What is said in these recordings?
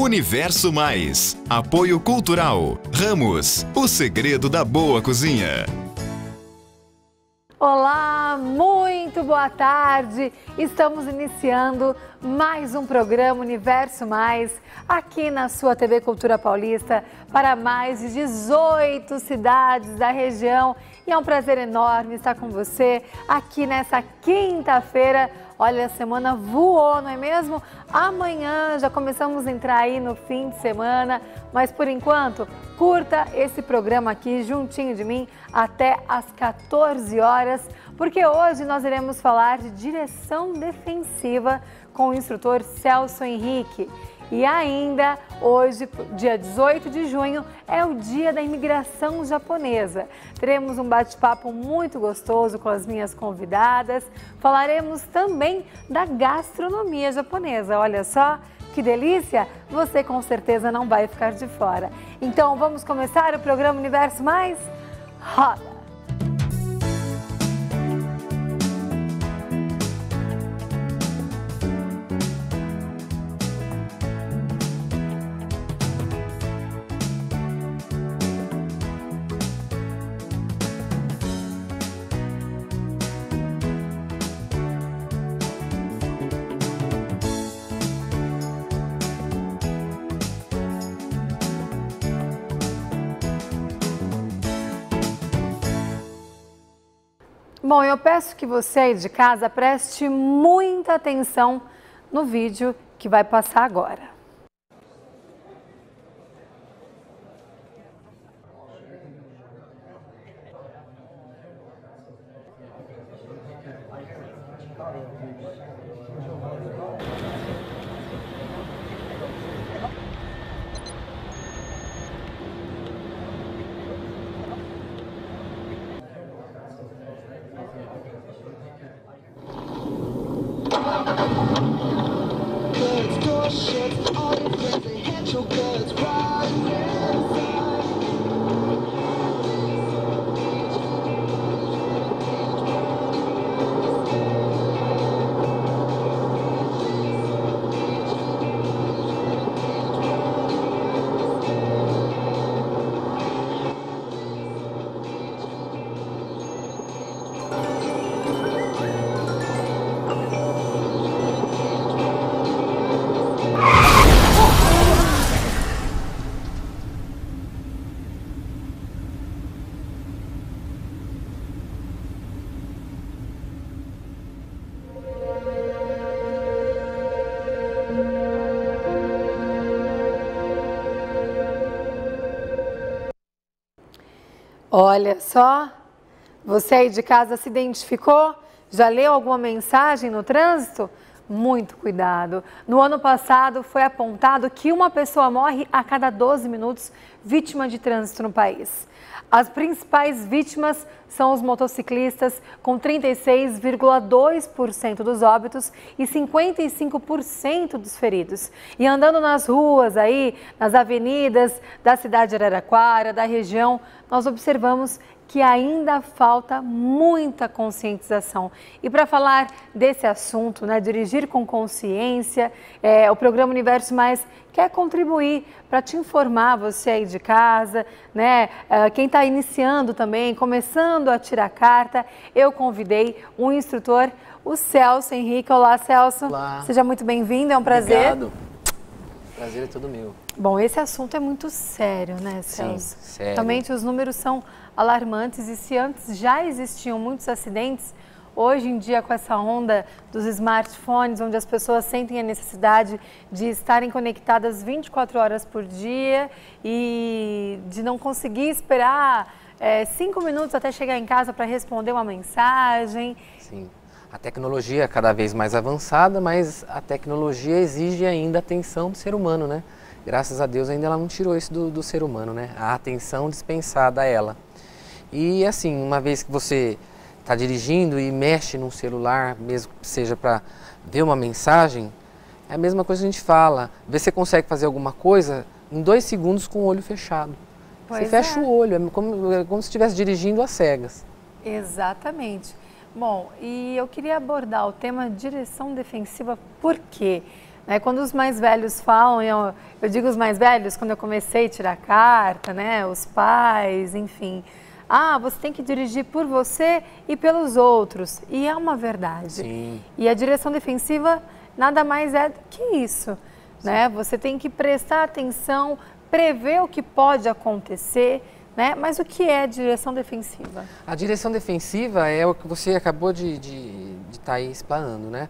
Universo Mais. Apoio Cultural. Ramos, o segredo da boa cozinha. Olá, muito boa tarde! Estamos iniciando mais um programa Universo Mais, aqui na sua TV Cultura Paulista, para mais de 18 cidades da região. E é um prazer enorme estar com você aqui nessa quinta-feira. Olha, a semana voou, não é mesmo? Amanhã já começamos a entrar aí no fim de semana, mas por enquanto, curta esse programa aqui juntinho de mim até às 14 horas, porque hoje nós iremos falar de direção defensiva com o instrutor Celso Henrique. E ainda, hoje, dia 18 de junho, é o dia da imigração japonesa. Teremos um bate-papo muito gostoso com as minhas convidadas. Falaremos também da gastronomia japonesa. Olha só, que delícia! Você com certeza não vai ficar de fora. Então, vamos começar o programa Universo Mais? Roda! Bom, eu peço que você aí de casa preste muita atenção no vídeo que vai passar agora. Olha só, você aí de casa se identificou? Já leu alguma mensagem no trânsito? Muito cuidado. No ano passado foi apontado que uma pessoa morre a cada 12 minutos vítima de trânsito no país. As principais vítimas são os motociclistas, com 36,2% dos óbitos e 55% dos feridos. E andando nas ruas aí, nas avenidas da cidade de Araraquara, da região, nós observamos que ainda falta muita conscientização. E para falar desse assunto, né, dirigir com consciência, o programa Universo Mais quer contribuir para te informar, você aí de casa, né, quem está iniciando também, começando a tirar carta, eu convidei um instrutor, o Celso Henrique. Olá, Celso. Olá. Seja muito bem-vindo, é um prazer. Obrigado. Prazer é todo meu. Bom, esse assunto é muito sério, né, Celso? Sim, sério. Realmente os números são alarmantes e se antes já existiam muitos acidentes, hoje em dia com essa onda dos smartphones, onde as pessoas sentem a necessidade de estarem conectadas 24 horas por dia e de não conseguir esperar 5 minutos até chegar em casa para responder uma mensagem. Sim. A tecnologia é cada vez mais avançada, mas a tecnologia exige ainda a atenção do ser humano, né? Graças a Deus ainda ela não tirou isso do ser humano, né? A atenção dispensada a ela. E assim, uma vez que você está dirigindo e mexe num celular, mesmo que seja para ver uma mensagem, é a mesma coisa que a gente fala. Vê se você consegue fazer alguma coisa em 2 segundos com o olho fechado. Você fecha o olho, é como se estivesse dirigindo às cegas. Exatamente. Bom, e eu queria abordar o tema direção defensiva, por quê? né? Quando os mais velhos falam, eu digo os mais velhos, quando eu comecei a tirar carta, né? Os pais, enfim. Ah, você tem que dirigir por você e pelos outros. E é uma verdade. Sim. E a direção defensiva nada mais é do que isso, né? Você tem que prestar atenção, prever o que pode acontecer, né? Mas o que é direção defensiva? A direção defensiva é o que você acabou de estar aí explanando, né?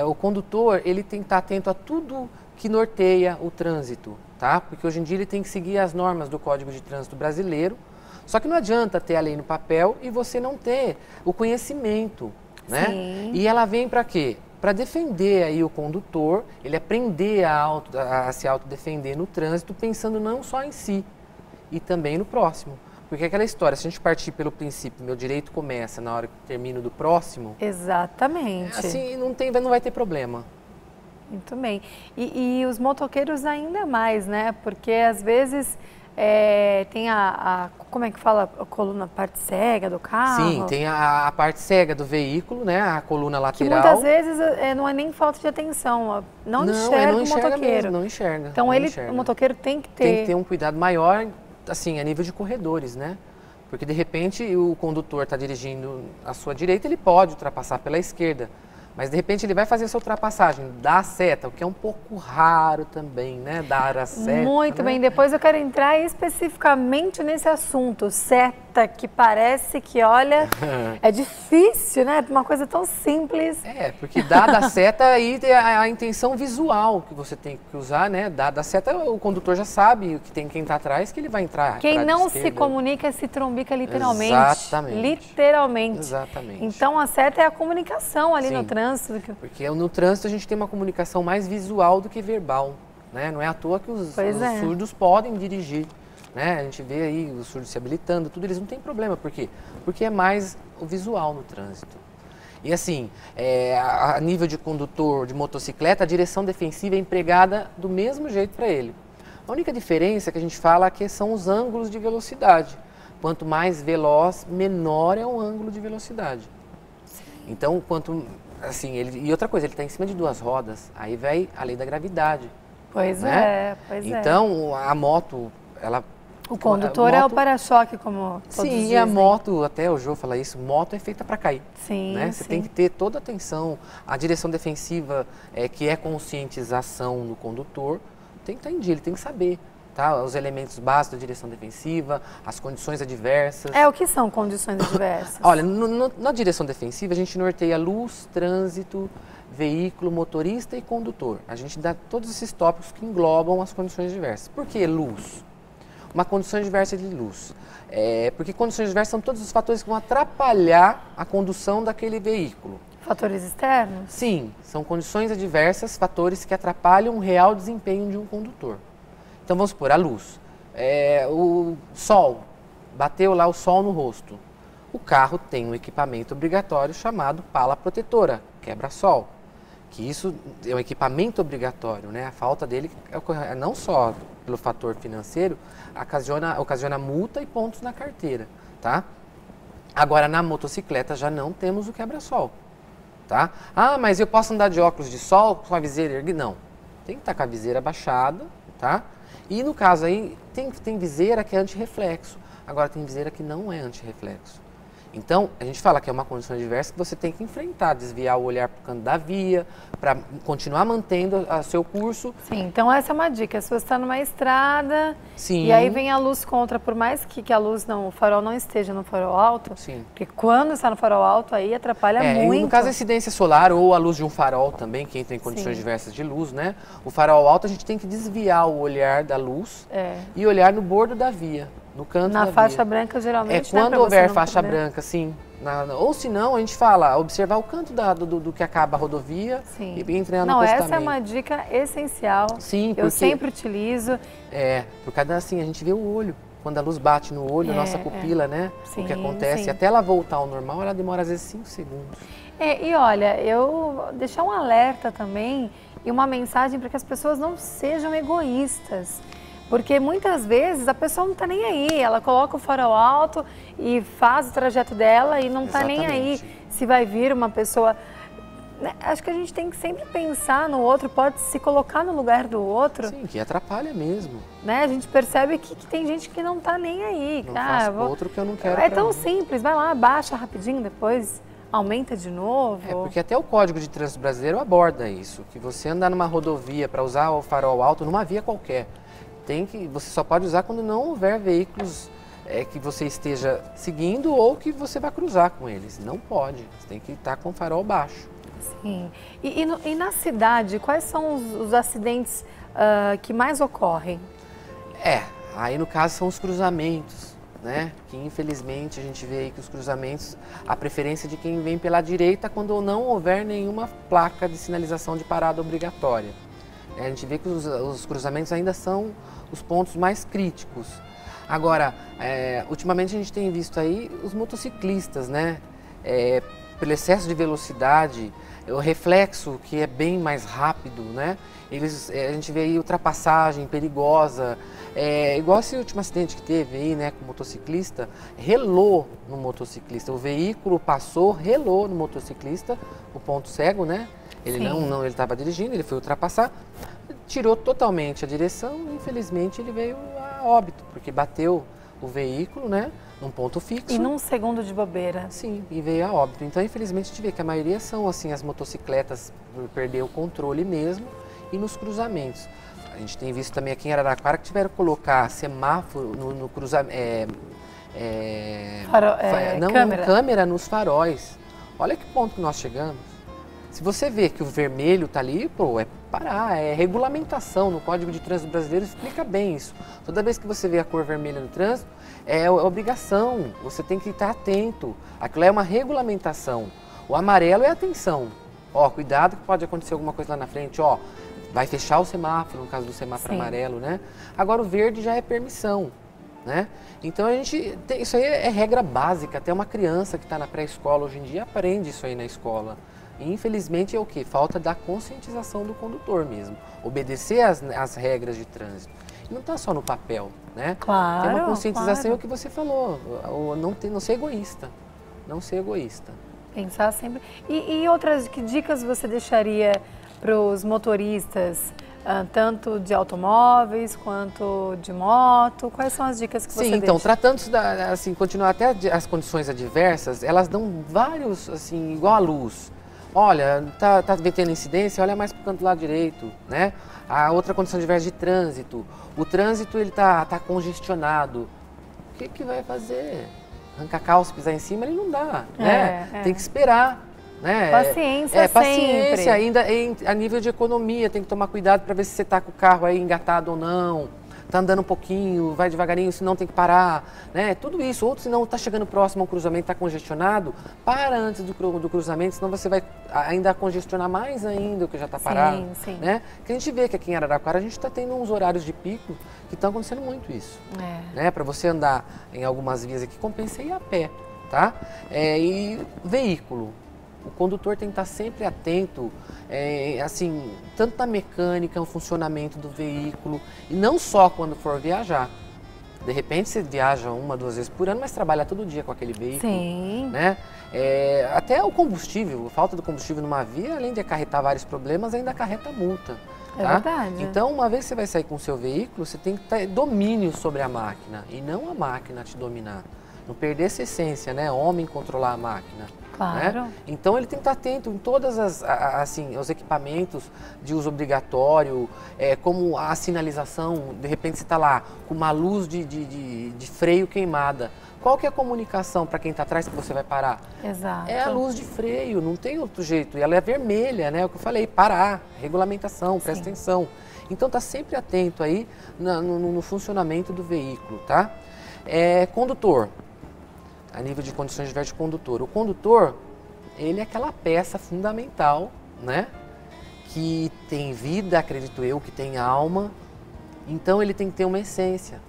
O condutor, ele tem que estar atento a tudo que norteia o trânsito, tá? Porque hoje em dia ele tem que seguir as normas do Código de Trânsito Brasileiro, só que não adianta ter a lei no papel e você não ter o conhecimento, né? Sim. E ela vem para quê? Para defender aí o condutor, ele aprender a se autodefender no trânsito, pensando não só em si, e também no próximo. Porque aquela história, se a gente partir pelo princípio, meu direito começa na hora que termino do próximo... Exatamente. Assim, não vai ter problema. Muito bem. E os motoqueiros ainda mais, né? Porque às vezes tem como é que fala? A coluna, parte cega do carro. Sim, tem a parte cega do veículo, né? A coluna lateral. Que muitas vezes não é nem falta de atenção, não enxerga o motoqueiro. Mesmo, não enxerga. Então o motoqueiro tem que ter... Tem que ter um cuidado maior, assim, a nível de corredores, né? Porque de repente o condutor está dirigindo à sua direita, ele pode ultrapassar pela esquerda. Mas de repente ele vai fazer essa ultrapassagem, dá a seta, o que é um pouco raro também, né? Dar a seta. Muito bem, depois eu quero entrar especificamente nesse assunto, seta, que parece que, olha, é difícil, né? Uma coisa tão simples. Porque dada a seta aí a intenção visual que você tem que usar, né? Dada a seta, o condutor já sabe que tem quem está atrás, que ele vai entrar. Quem não se comunica se trombica literalmente. Exatamente. Literalmente. Exatamente. Então a seta é a comunicação ali no trânsito. Porque no trânsito a gente tem uma comunicação mais visual do que verbal, né? Não é à toa que os surdos podem dirigir, né? A gente vê aí os surdos se habilitando, tudo, eles não têm problema. Por quê? Porque é mais o visual no trânsito. E assim, a nível de condutor de motocicleta, a direção defensiva é empregada do mesmo jeito para ele. A única diferença que a gente fala que são os ângulos de velocidade. Quanto mais veloz, menor é o ângulo de velocidade. Então, assim, e outra coisa, ele está em cima de duas rodas, aí vai a lei da gravidade. Pois né? Pois então, a moto, ela... O condutor é o para-choque, como todos dizem. Sim, a moto, até o Jô fala isso, moto é feita para cair. Sim, né? Você tem que ter toda a atenção, a direção defensiva, que é conscientização do condutor, tem que estar em dia, ele tem que saber. Tá? Os elementos básicos da direção defensiva, as condições adversas. O que são condições adversas? Olha, na direção defensiva a gente norteia luz, trânsito, veículo, motorista e condutor. A gente dá todos esses tópicos que englobam as condições adversas. Por que luz? Uma condição adversa de luz. Porque condições adversas são todos os fatores que vão atrapalhar a condução daquele veículo. Fatores externos? Sim, são condições adversas, fatores que atrapalham o real desempenho de um condutor. Então vamos supor, a luz, o sol, bateu lá o sol no rosto. O carro tem um equipamento obrigatório chamado pala protetora, quebra-sol. Que isso é um equipamento obrigatório, né? A falta dele, não só pelo fator financeiro, ocasiona multa e pontos na carteira, tá? Agora na motocicleta já não temos o quebra-sol, tá? Ah, mas eu posso andar de óculos de sol com a viseira erguida? Não, tem que estar com a viseira baixada, tá? E no caso aí, tem viseira que é antirreflexo, agora tem viseira que não é antirreflexo. Então, a gente fala que é uma condição adversa que você tem que enfrentar, desviar o olhar para o canto da via, para continuar mantendo o seu curso. Sim, então essa é uma dica. Se você está numa estrada, sim, e aí vem a luz contra, por mais que a luz o farol não esteja no farol alto, sim, porque quando está no farol alto aí atrapalha muito. No caso a incidência solar ou a luz de um farol também, que entra em condições diversas de luz, né? O farol alto a gente tem que desviar o olhar da luz e olhar no bordo da via. No canto da faixa via. branca, geralmente, quando houver faixa branca, sim. Ou se não, a gente fala, observar o canto do que acaba a rodovia e entrar no acostamento. Essa é uma dica essencial. Sim, eu sempre utilizo. Por causa assim, a gente vê o olho. Quando a luz bate no olho, nossa pupila, né? Sim, o que acontece, sim. Até ela voltar ao normal, ela demora às vezes 5 segundos. E olha, eu deixar um alerta também e uma mensagem para que as pessoas não sejam egoístas. Porque muitas vezes a pessoa não está nem aí, ela coloca o farol alto e faz o trajeto dela e não está nem aí se vai vir uma pessoa Acho que a gente tem que sempre pensar no outro, pode se colocar no lugar do outro. Sim, que atrapalha mesmo. Né? A gente percebe que tem gente que não tá nem aí. Não faço outro que eu não quero. É tão simples, vai lá, baixa rapidinho, depois aumenta de novo. É, porque até o Código de Trânsito Brasileiro aborda isso, que você andar numa rodovia para usar o farol alto numa via qualquer, você só pode usar quando não houver veículos que você esteja seguindo ou que você vai cruzar com eles. Não pode, você tem que estar com o farol baixo. Sim. E na cidade, quais são os acidentes que mais ocorrem? Aí no caso são os cruzamentos, né? Que infelizmente a gente vê aí que os cruzamentos, a preferência de quem vem pela direita quando não houver nenhuma placa de sinalização de parada obrigatória. A gente vê que os cruzamentos ainda são os pontos mais críticos. Agora, ultimamente a gente tem visto aí os motociclistas, né? Pelo excesso de velocidade, o reflexo que é bem mais rápido, né? A gente vê aí ultrapassagem perigosa, igual esse último acidente que teve aí, né, com o motociclista, relou no motociclista, o veículo passou, relou no motociclista, o ponto cego, né? Ele ele estava dirigindo, ele foi ultrapassar, tirou totalmente a direção, e infelizmente ele veio a óbito, porque bateu o veículo, né, num ponto fixo. E num segundo de bobeira. Sim, e veio a óbito. Então, infelizmente, a gente vê que a maioria são, assim, as motocicletas por perder o controle mesmo e nos cruzamentos. A gente tem visto também aqui em Araraquara que tiveram que colocar semáforo no cruzamento, câmera nos faróis. Olha que ponto que nós chegamos. Se você vê que o vermelho está ali, é parar, é regulamentação. No Código de Trânsito Brasileiro explica bem isso. Toda vez que você vê a cor vermelha no trânsito, é obrigação, você tem que estar atento. Aquilo é uma regulamentação. O amarelo é atenção. Cuidado que pode acontecer alguma coisa lá na frente, vai fechar o semáforo, no caso do semáforo amarelo, né? Agora o verde já é permissão, né? Então isso aí é regra básica, até uma criança que está na pré-escola hoje em dia aprende isso aí na escola. E, infelizmente é o quê? Falta da conscientização do condutor mesmo, obedecer as regras de trânsito. E não está só no papel, né? Claro, tem uma conscientização, claro. o que você falou, não ser egoísta, não ser egoísta. Pensar sempre. E outras, que dicas você deixaria para os motoristas, tanto de automóveis quanto de moto? Quais são as dicas que você deixa? Sim, então, tratando-se continuar até as condições adversas, elas dão vários, assim, igual a luz. Olha, tá tendo incidência, olha mais para o canto do lado direito, né? A outra condição adversa de trânsito, o trânsito ele tá congestionado. O que vai fazer? Arrancar calça, pisar em cima, ele não dá, né? Tem que esperar, né? Paciência paciência, sempre. Ainda a nível de economia, tem que tomar cuidado para ver se você está com o carro aí engatado ou não. Tá andando um pouquinho, vai devagarinho, senão tem que parar, né? Tudo isso, ou senão tá chegando próximo ao cruzamento, está congestionado, para antes do cruzamento, senão você vai ainda congestionar mais ainda o que já está parado, né? Que a gente vê que aqui em Araraquara a gente está tendo uns horários de pico que estão acontecendo muito isso, né? Para você andar em algumas vias aqui, compensa ir a pé, tá? E veículo. O condutor tem que estar sempre atento, assim, tanto na mecânica, no funcionamento do veículo, e não só quando for viajar. De repente você viaja 1, 2 vezes por ano, mas trabalha todo dia com aquele veículo. Sim. Né? Até o combustível, a falta do combustível numa via, além de acarretar vários problemas, ainda acarreta multa. É verdade. Então, uma vez que você vai sair com o seu veículo, você tem que ter domínio sobre a máquina, e não a máquina te dominar. Não perder essa essência, né? Homem controlar a máquina. Claro. Né? Então ele tem que estar atento em todas os equipamentos de uso obrigatório, como a sinalização, de repente você está lá com uma luz de freio queimada. Qual que é a comunicação para quem está atrás que você vai parar? Exato. É a luz de freio, não tem outro jeito. E ela é vermelha, né? É o que eu falei, parar, regulamentação, presta atenção. Então está sempre atento aí no funcionamento do veículo, tá? Condutor. A nível de condições adversas de condutor. O condutor, ele é aquela peça fundamental, né? Que tem vida, acredito eu, que tem alma. Então ele tem que ter uma essência.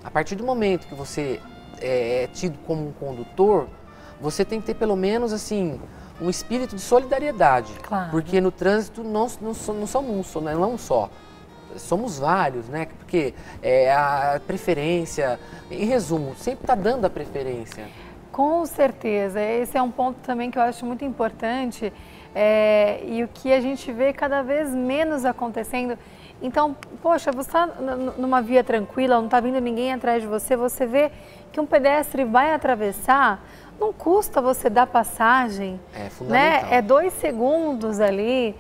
A partir do momento que você é tido como um condutor, você tem que ter pelo menos assim um espírito de solidariedade. Claro. Porque no trânsito não somos um só. Somos vários, né? Porque a preferência, em resumo, sempre está dando a preferência. Com certeza, esse é um ponto também que eu acho muito importante, e o que a gente vê cada vez menos acontecendo. Então, poxa, você está numa via tranquila, não está vindo ninguém atrás de você, você vê que um pedestre vai atravessar, não custa você dar passagem, é fundamental. né? É 2 segundos ali,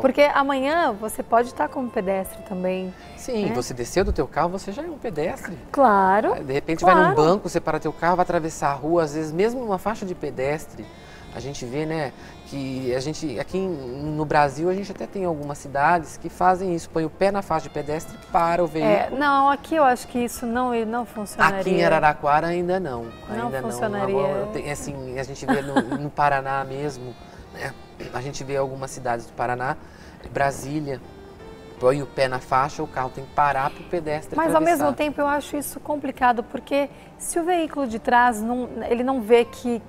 porque amanhã você pode estar como pedestre também. Sim, né? Você desceu do teu carro, você já é um pedestre. Claro. De repente vai num banco, você para teu carro, vai atravessar a rua, às vezes mesmo numa faixa de pedestre, a gente vê, né, que a gente, aqui no Brasil, a gente até tem algumas cidades que fazem isso, põe o pé na faixa de pedestre e para o veículo. Não, aqui eu acho que isso não funcionaria. Aqui em Araraquara ainda não. Não ainda funcionaria. Não. Agora, assim, a gente vê no Paraná mesmo, né, a gente vê algumas cidades do Paraná, Brasília, põe o pé na faixa, o carro tem que parar para o pedestre Mas atravessar. ao mesmo tempo eu acho isso complicado, porque se o veículo de trás, ele não vê que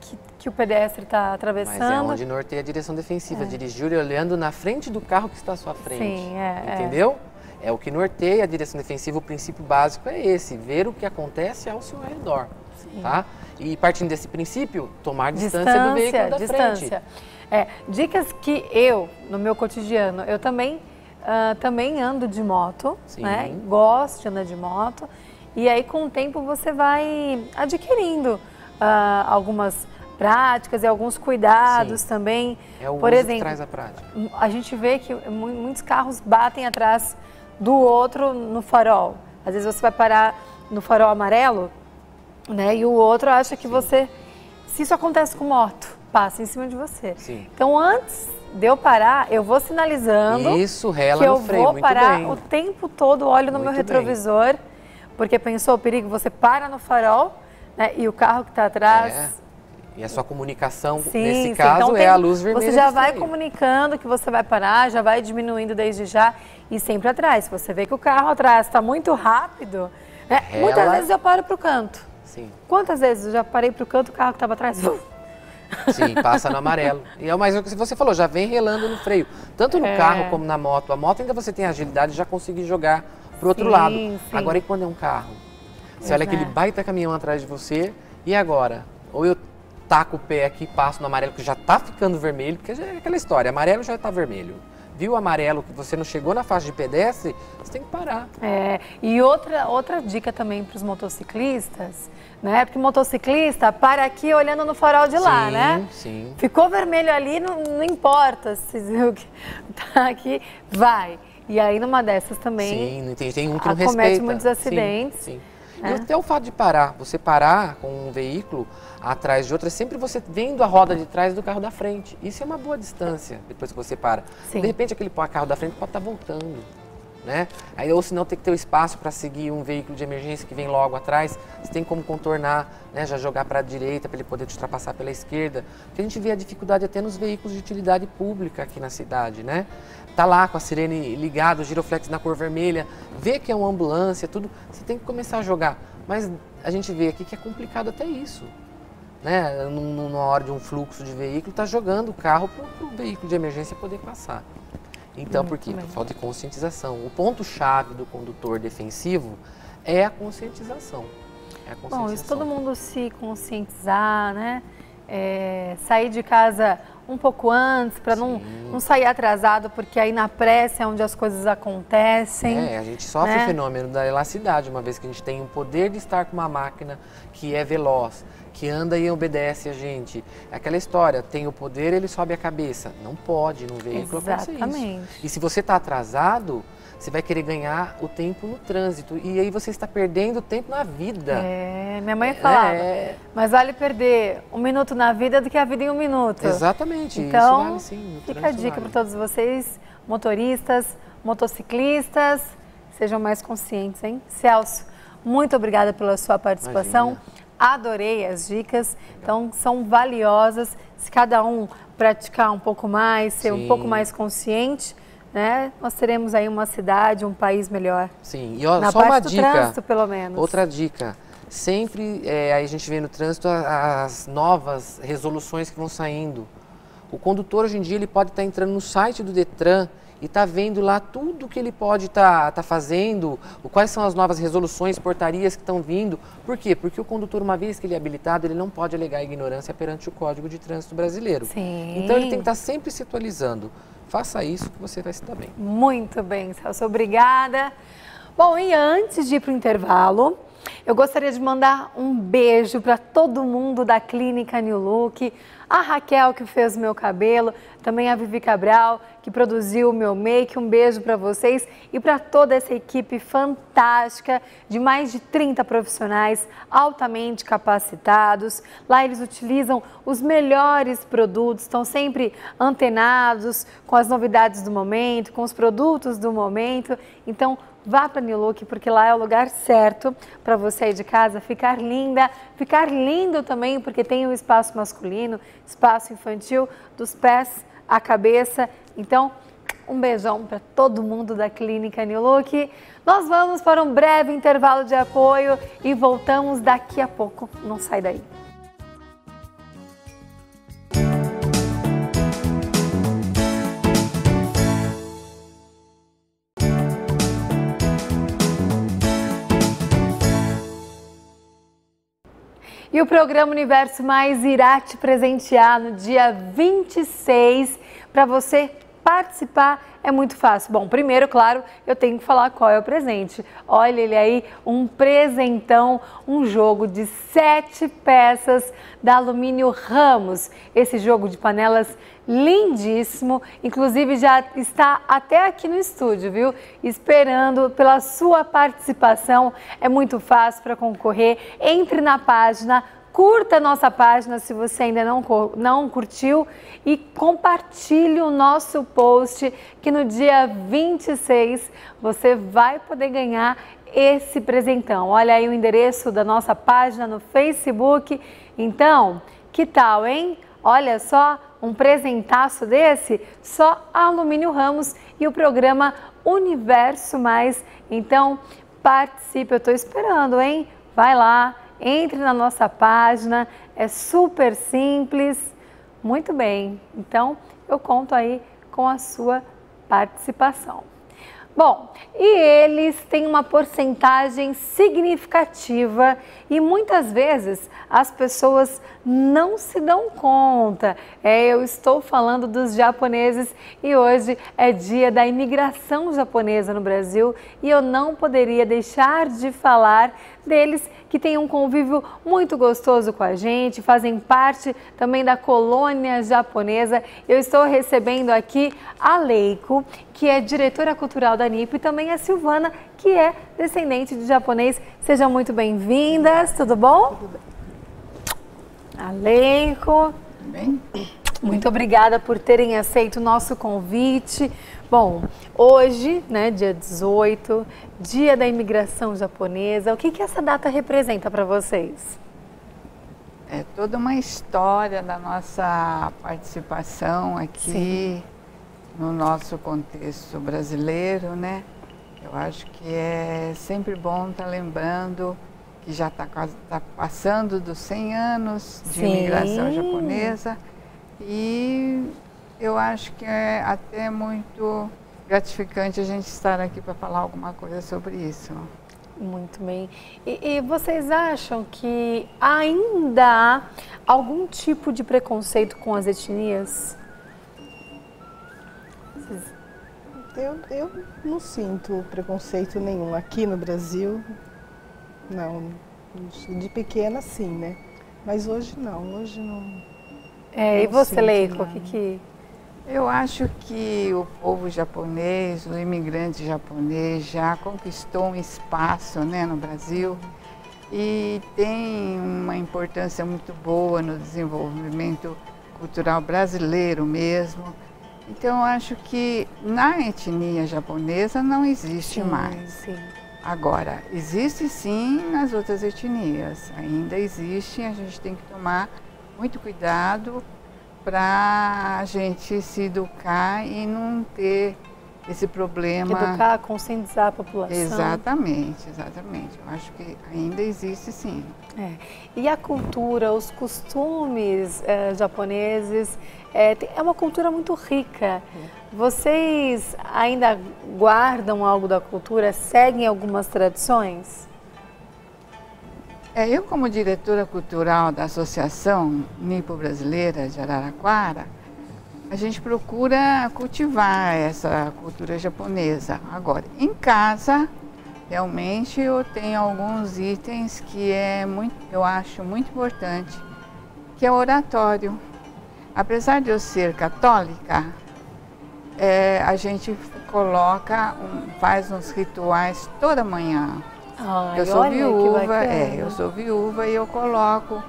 o pedestre está atravessando... Mas é onde norteia a direção defensiva, dirigir olhando na frente do carro que está à sua frente. Sim, entendeu? É o que norteia a direção defensiva, o princípio básico é esse, ver o que acontece ao seu redor, tá? E partindo desse princípio, tomar distância do veículo da frente. Dicas que eu, no meu cotidiano, eu também ando de moto, né? Gosto de andar de moto. E aí, com o tempo, você vai adquirindo algumas práticas e alguns cuidados também. É o Por uso exemplo, que traz a prática. A gente vê que muitos carros batem atrás do outro no farol. Às vezes você vai parar no farol amarelo, né? E o outro acha que você... Se isso acontece com moto, passa em cima de você. Sim. Então, antes de eu parar, eu vou sinalizando isso, rela que eu no freio, vou muito parar bem. o tempo todo, olho no meu retrovisor, porque pensou o perigo, você para no farol, né, e o carro que está atrás... E a sua comunicação, sim, nesse caso, então a luz vermelha. Você já vai comunicando que você vai parar, já vai diminuindo desde já e sempre atrás. Se você vê que o carro atrás está muito rápido, né, muitas vezes eu paro para o canto. Sim. Quantas vezes eu já parei para o canto, o carro que estava atrás... Sim, passa no amarelo. E é mais o que você falou, já vem relando no freio. Tanto no carro como na moto. A moto ainda você tem agilidade, já consegue jogar pro outro lado. Agora, e quando é um carro? Você olha aquele baita caminhão atrás de você, e agora? Ou eu taco o pé aqui, passo no amarelo, que já tá ficando vermelho, porque já é aquela história, amarelo já tá vermelho. Viu o amarelo que você não chegou na faixa de pedestre, você tem que parar. E outra dica também para os motociclistas, né? Porque o motociclista para aqui olhando no farol de lá, né? Sim. Ficou vermelho ali, não importa se o que tá aqui, vai. E aí numa dessas também tem um que não respeita. Acomete muitos acidentes. Sim. E até o fato de parar, você parar com um veículo atrás de outro, é sempre você vendo a roda de trás do carro da frente. Isso é uma boa distância, depois que você para. De repente aquele carro da frente pode estar voltando, né? Aí, ou senão tem que ter o espaço para seguir um veículo de emergência que vem logo atrás, você tem como contornar, né? Já jogar para a direita para ele poder te ultrapassar pela esquerda. Porque a gente vê a dificuldade até nos veículos de utilidade pública aqui na cidade, né? Tá lá com a sirene ligada, o giroflex na cor vermelha, vê que é uma ambulância, tudo, você tem que começar a jogar. Mas a gente vê aqui que é complicado até isso, né? Numa hora de um fluxo de veículo, tá jogando o carro para o veículo de emergência poder passar. Então, por quê? Por falta de conscientização. O ponto-chave do condutor defensivo é a conscientização. Bom, se todo mundo se conscientizar, né? Sair de casa um pouco antes, para não sair atrasado, porque aí na pressa é onde as coisas acontecem. A gente sofre o fenômeno da elasticidade, uma vez que a gente tem o poder de estar com uma máquina que é veloz, que anda e obedece a gente. É aquela história, tem o poder, ele sobe a cabeça. Não pode no veículo acontecer isso. E se você está atrasado, você vai querer ganhar o tempo no trânsito. E aí você está perdendo tempo na vida. Minha mãe falava, mas vale perder 1 minuto na vida do que a vida em 1 minuto. Exatamente, então, isso vale sim. Fica a dica para todos vocês, motoristas, motociclistas, sejam mais conscientes, hein? Celso, muito obrigada pela sua participação. Imagina. Adorei as dicas, então são valiosas. Se cada um praticar um pouco mais, ser um pouco mais consciente, né? Nós teremos aí uma cidade, um país melhor. Sim, e ó, na só parte uma do dica, trânsito, pelo menos. Outra dica, sempre aí a gente vê no trânsito as novas resoluções que vão saindo. O condutor hoje em dia ele pode estar entrando no site do Detran e está vendo lá tudo que ele pode estar fazendo, quais são as novas resoluções, portarias que estão vindo. Por quê? Porque o condutor, uma vez que ele é habilitado, ele não pode alegar ignorância perante o Código de Trânsito Brasileiro. Sim. Então ele tem que estar sempre se atualizando. Faça isso que você vai se dar bem. Muito bem, Celso, obrigada. Bom, e antes de ir para o intervalo, eu gostaria de mandar um beijo para todo mundo da Clínica New Look, a Raquel que fez o meu cabelo, também a Vivi Cabral que produziu o meu make. Um beijo para vocês e para toda essa equipe fantástica de mais de 30 profissionais altamente capacitados. Lá eles utilizam os melhores produtos, estão sempre antenados com as novidades do momento, com os produtos do momento. Então, vá para New Look, porque lá é o lugar certo para você aí de casa ficar linda, ficar lindo também, porque tem o espaço masculino, espaço infantil, dos pés à cabeça. Então, um beijão para todo mundo da Clínica New Look. Nós vamos para um breve intervalo de apoio e voltamos daqui a pouco. Não sai daí. E o programa Universo Mais irá te presentear no dia 26. Para você participar é muito fácil. Bom, primeiro, claro, eu tenho que falar qual é o presente. Olha ele aí, um presentão, um jogo de 7 peças da Alumínio Ramos. Esse jogo de panelas lindíssimo, inclusive já está até aqui no estúdio, viu? Esperando pela sua participação. É muito fácil para concorrer. Entre na página, curta a nossa página se você ainda não curtiu e compartilhe o nosso post que no dia 26 você vai poder ganhar esse presentão. Olha aí o endereço da nossa página no Facebook. Então, que tal, hein? Olha só, um presentaço desse, só a Alumínio Ramos e o programa Universo Mais. Então, participe, eu estou esperando, hein? Vai lá, entre na nossa página, é super simples. Muito bem, então eu conto aí com a sua participação. Bom, e eles têm uma porcentagem significativa e muitas vezes as pessoas não se dão conta. Eu estou falando dos japoneses e hoje é dia da imigração japonesa no Brasil e eu não poderia deixar de falar deles, que têm um convívio muito gostoso com a gente, fazem parte também da colônia japonesa. Eu estou recebendo aqui a Leiko, que é diretora cultural da NIP, e também a Silvana, que é descendente de japonês. Sejam muito bem-vindas, tudo bom? Tudo bem. A Leiko. Tudo bem? Muito obrigada por terem aceito o nosso convite. Bom, hoje, né, dia 18, dia da imigração japonesa, o que essa data representa para vocês? É toda uma história da nossa participação aqui. Sim. No nosso contexto brasileiro, né? Eu acho que é sempre bom estar lembrando que já está passando dos 100 anos de imigração japonesa e eu acho que é até muito gratificante a gente estar aqui para falar alguma coisa sobre isso. Muito bem. E vocês acham que ainda há algum tipo de preconceito com as etnias? Eu não sinto preconceito nenhum. Aqui no Brasil, não. De pequena, sim, né? Mas hoje não. E você, Leiko, o que... Eu acho que o povo japonês, o imigrante japonês já conquistou um espaço, né, no Brasil e tem uma importância muito boa no desenvolvimento cultural brasileiro mesmo. Então, eu acho que na etnia japonesa não existe mais. Sim. Agora, existe sim nas outras etnias, ainda existe, a gente tem que tomar muito cuidado para a gente se educar e não ter esse problema. Educar, conscientizar a população. Exatamente, exatamente. Eu acho que ainda existe, sim. E a cultura, os costumes japoneses, é uma cultura muito rica. Vocês ainda guardam algo da cultura? Seguem algumas tradições? Eu, como diretora cultural da Associação Nipo-Brasileira de Araraquara, a gente procura cultivar essa cultura japonesa. Agora, em casa, realmente eu tenho alguns itens que eu acho muito importante, que é o oratório. Apesar de eu ser católica, a gente faz uns rituais toda manhã. Ai, eu sou olha, viúva, que bacana. eu sou viúva e eu coloco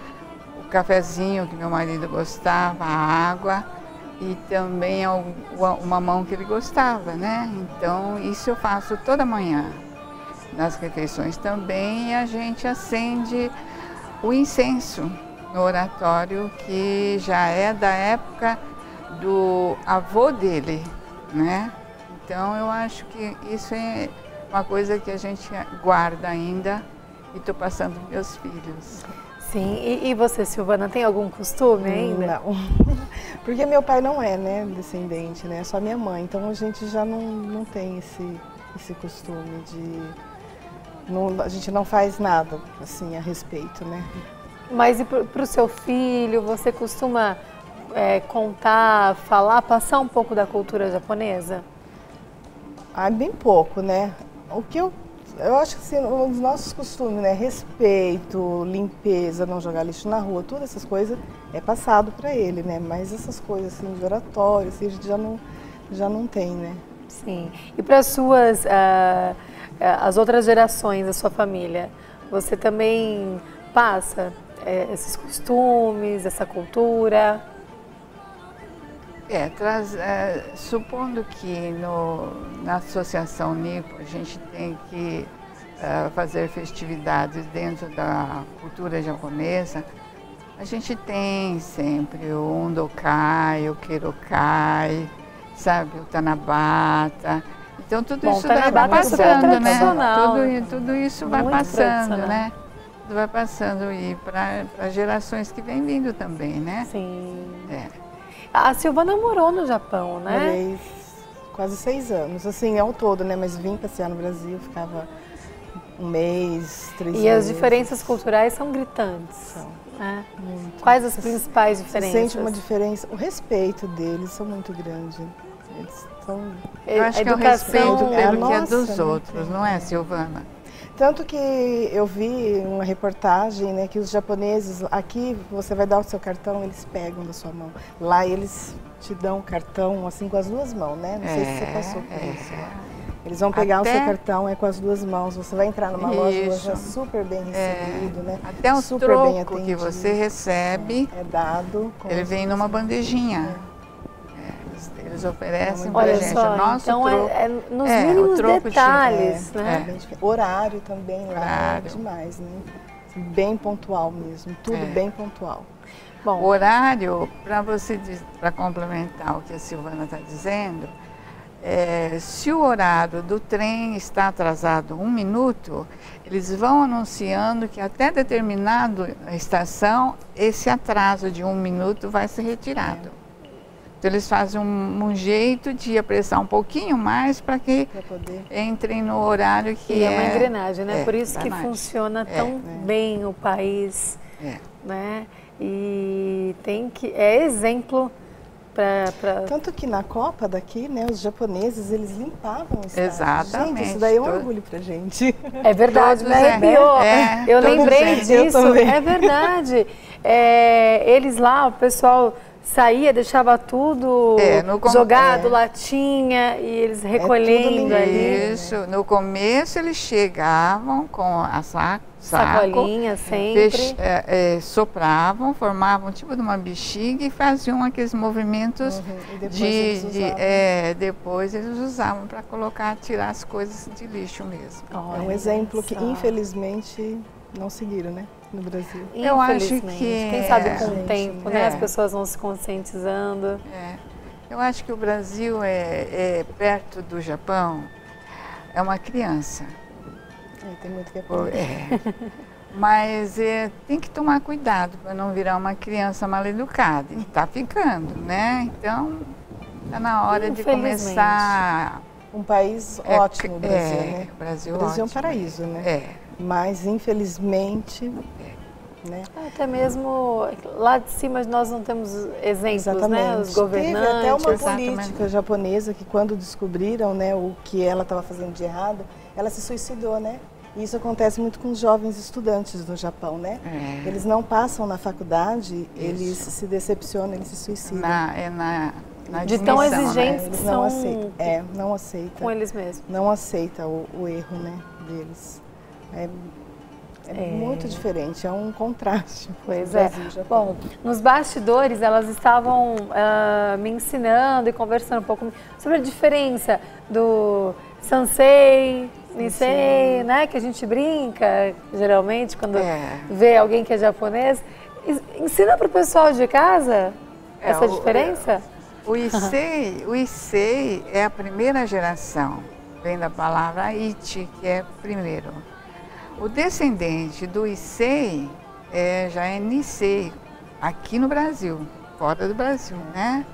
o cafezinho que meu marido gostava, a água e também o mamão que ele gostava, né? Então isso eu faço toda manhã. Nas refeições também a gente acende o incenso no oratório, que já é da época do avô dele, né? Então eu acho que isso é uma coisa que a gente guarda ainda e estou passando para meus filhos. Sim, e você, Silvana, tem algum costume ainda? Não, porque meu pai não é, né, descendente, né, só minha mãe, então a gente já não tem esse costume de... a gente não faz nada, assim, a respeito, né. Mas e para o seu filho, você costuma contar, falar, passar um pouco da cultura japonesa? Bem pouco, né. O que eu acho que assim, os nossos costumes, né, respeito, limpeza, não jogar lixo na rua, todas essas coisas é passado para ele, né, mas essas coisas assim de oratório, assim, a gente já não tem, né. Sim. E para as outras gerações da sua família, você também passa esses costumes, essa cultura? Supondo que na Associação Nipo a gente tem que fazer festividades dentro da cultura japonesa, a gente tem sempre o Undokai, o Kerokai, sabe, o Tanabata. Então tudo isso vai passando, né? Tudo isso vai passando, né? Tudo vai passando e para gerações que vêm vindo também, né? Sim. A Silvana morou no Japão, né? Morei quase 6 anos, assim, ao todo, né? Mas vim passear no Brasil, ficava 1 mês, 3 meses. E as diferenças culturais são gritantes. São. Né? Muito. Quais as principais diferenças? Você sente uma diferença, o respeito deles são muito grande. Eles são... Eu acho que é o respeito pelo que é dos outros, não é, Silvana? Tanto que eu vi uma reportagem, né, que os japoneses, aqui você vai dar o seu cartão, eles pegam da sua mão. Lá eles te dão o cartão assim com as 2 mãos, né? Não sei se você passou por isso. Eles vão pegar o seu cartão com as 2 mãos. Você vai entrar numa loja, você é super bem recebido, né? Até o troco que você recebe é dado. Ele vem numa bandejinha. Eles oferecem para a gente só, o nosso então troco. Nos mínimos detalhes, né? Horário também lá é demais, né? Bem pontual mesmo, tudo bem pontual. Bom, o horário, para complementar o que a Silvana está dizendo, se o horário do trem está atrasado 1 minuto, eles vão anunciando que até determinada estação, esse atraso de 1 minuto vai ser retirado. Então eles fazem um jeito de apressar um pouquinho mais para que entrem no horário que é uma engrenagem, né? Por isso que funciona tão bem o país, né? E é exemplo para... Tanto que na Copa daqui, né, os japoneses, eles limpavam o estádio. Exatamente. Gente, isso daí é um orgulho pra gente. É verdade, me arrepiou. Eu lembrei disso, é verdade. Eles lá, o pessoal... saía, deixava tudo jogado, latinha, e eles recolhendo ali. Isso, no começo eles chegavam com a sacolinha sempre. Sopravam, formavam tipo de uma bexiga e faziam aqueles movimentos depois eles usavam para tirar as coisas de lixo mesmo. É um exemplo que infelizmente não seguiram, né? No Brasil. Eu acho que... Quem sabe com o tempo, né? As pessoas vão se conscientizando. Eu acho que o Brasil perto do Japão, é uma criança. Tem muito que aprender. Mas tem que tomar cuidado para não virar uma criança mal educada. E está ficando, né? Então, está na hora de começar. Um país ótimo, o Brasil, né? O Brasil é um ótimo, paraíso, né? Mas, infelizmente... né? Até mesmo lá de cima nós não temos exemplos, exatamente, né? Os governantes. Teve até uma política japonesa que quando descobriram, né, o que ela estava fazendo de errado, ela se suicidou, né? E isso acontece muito com os jovens estudantes no Japão, né? Eles não passam na faculdade, eles se decepcionam, eles se suicidam. De tão exigentes né? que não são aceitam, não aceita. Com eles mesmos. Não aceita o erro, né, deles. É muito diferente, é um contraste. Pois é. Bom, nos bastidores elas estavam me ensinando e conversando um pouco sobre a diferença do Sansei, Nisei, né? Que a gente brinca geralmente quando vê alguém que é japonês. Ensina para o pessoal de casa essa diferença? O Issei é a primeira geração, vem da palavra Ichi, que é primeiro. O descendente do Issei já é Nisei, aqui no Brasil, fora do Brasil, né?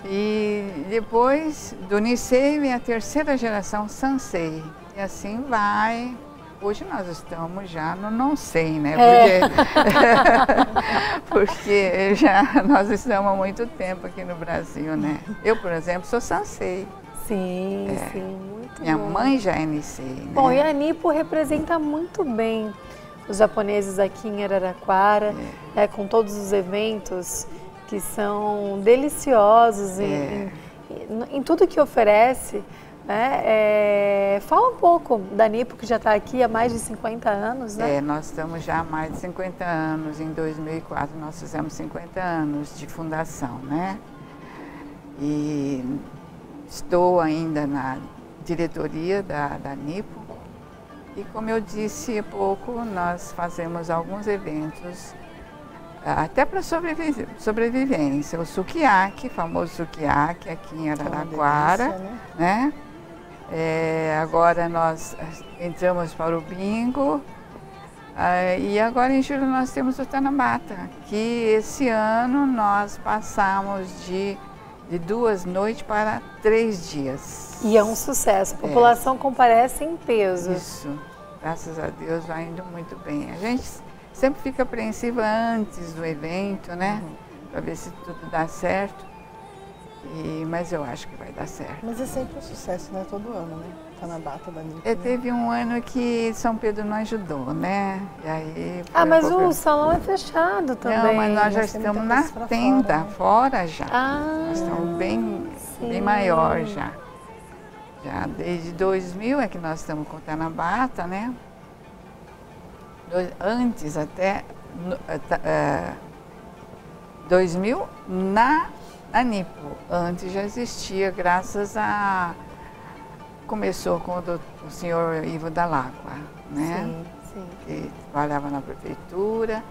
E depois do Nisei vem a terceira geração Sansei, e assim vai. Hoje nós estamos já no não sei, né? Porque nós estamos há muito tempo aqui no Brasil, né? Eu, por exemplo, sou Sansei. Sim, muito Minha bom. mãe já é Nisei, né? Bom, e a Nipo representa muito bem os japoneses aqui em Araraquara, com todos os eventos que são deliciosos em tudo que oferece. Fala um pouco da Nipo, que já está aqui há mais de 50 anos, né? Nós estamos já há mais de 50 anos. Em 2004 nós fizemos 50 anos de fundação, né? E estou ainda na diretoria da Nipo. E como eu disse há pouco, nós fazemos alguns eventos até para sobrevivência. O sukiyaki, famoso sukiyaki aqui em Araraquara, né? Agora nós entramos para o bingo e agora em julho nós temos o Tanabata, que esse ano nós passamos de 2 noites para 3 dias. E é um sucesso, a população comparece em peso. Isso, graças a Deus vai indo muito bem. A gente sempre fica apreensiva antes do evento, né? Para ver se tudo dá certo. Mas eu acho que vai dar certo. Mas é sempre um sucesso, né? Todo ano, né? Tanabata da Nipo. Teve um ano que São Pedro não ajudou, né? E aí mas o salão é fechado também. Não, mas nós já estamos na tenda, fora já. Nós estamos bem maior já. Já desde 2000 é que nós estamos com Tanabata, né? Antes até 2000 na Nipo. Antes já existia, graças a... Começou com o senhor Ivo Dalacqua, né? Sim. Que trabalhava na prefeitura.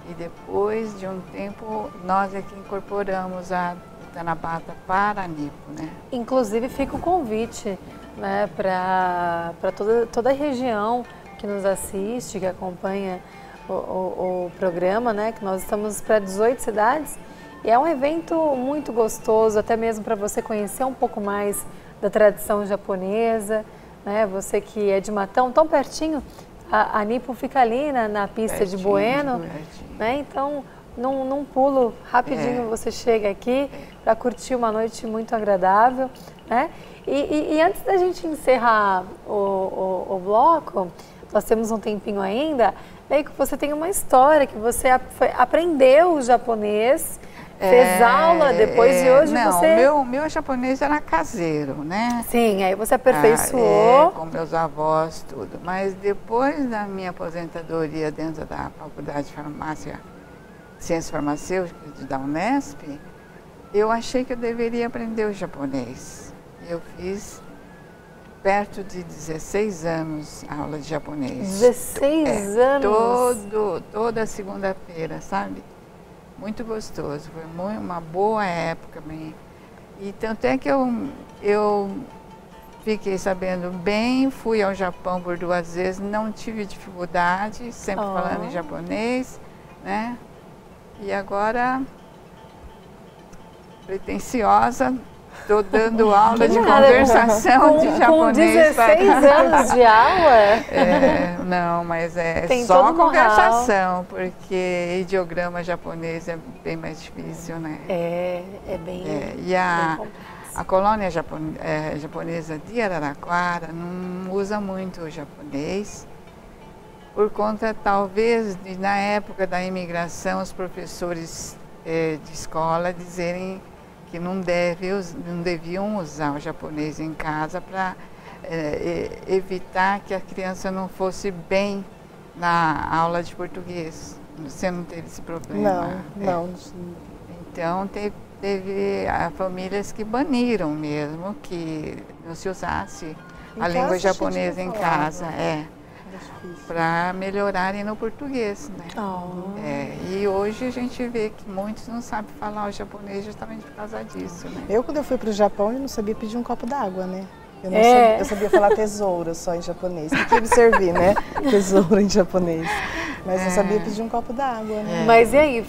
E depois de um tempo, nós é que incorporamos a Tanabata para a Nipo, né? Inclusive fica o convite, né, para toda a região que nos assiste, que acompanha o programa, né? Que nós estamos para 18 cidades. E é um evento muito gostoso, até mesmo para você conhecer um pouco mais da tradição japonesa, né? Você que é de Matão, tão pertinho, a Nipo fica ali na pista de Bueno, né? Então, num pulo rapidinho você chega aqui para curtir uma noite muito agradável, né? E antes da gente encerrar o bloco, nós temos um tempinho ainda, Leiko, você tem uma história que você aprendeu japonês, fez aula depois de hoje você... o meu japonês era caseiro, né? Sim, aí você aperfeiçoou. Com meus avós, tudo. Mas depois da minha aposentadoria dentro da Faculdade de Farmácia, Ciências Farmacêuticas da Unesp, eu achei que eu deveria aprender o japonês. Eu fiz perto de 16 anos aula de japonês. 16 anos? Toda segunda-feira, sabe? Muito gostoso, foi uma boa época. E tanto é que eu fiquei sabendo bem, fui ao Japão por 2 vezes, não tive dificuldade, sempre falando em japonês, né? E agora, pretensiosa, estou dando aula de conversação de japonês. Com 16 anos de aula? Não, mas Tem só todo conversação, porque ideograma japonês é bem mais difícil, né? É bem... E a colônia japonesa de Araraquara não usa muito o japonês, por conta, talvez, na época da imigração, os professores de escola dizerem que não deviam usar o japonês em casa para evitar que a criança não fosse bem na aula de português. Você não teve esse problema? Não. Então, teve famílias que baniram mesmo, que não se usasse a língua japonesa em casa, para melhorarem no português, né? E hoje a gente vê que muitos não sabem falar o japonês justamente por causa disso, né? Quando eu fui para o Japão, eu não sabia pedir um copo d'água, né? Eu sabia falar tesoura só em japonês, que tinha que servir, né? Tesoura em japonês. Mas não sabia pedir um copo d'água, né? Mas e aí,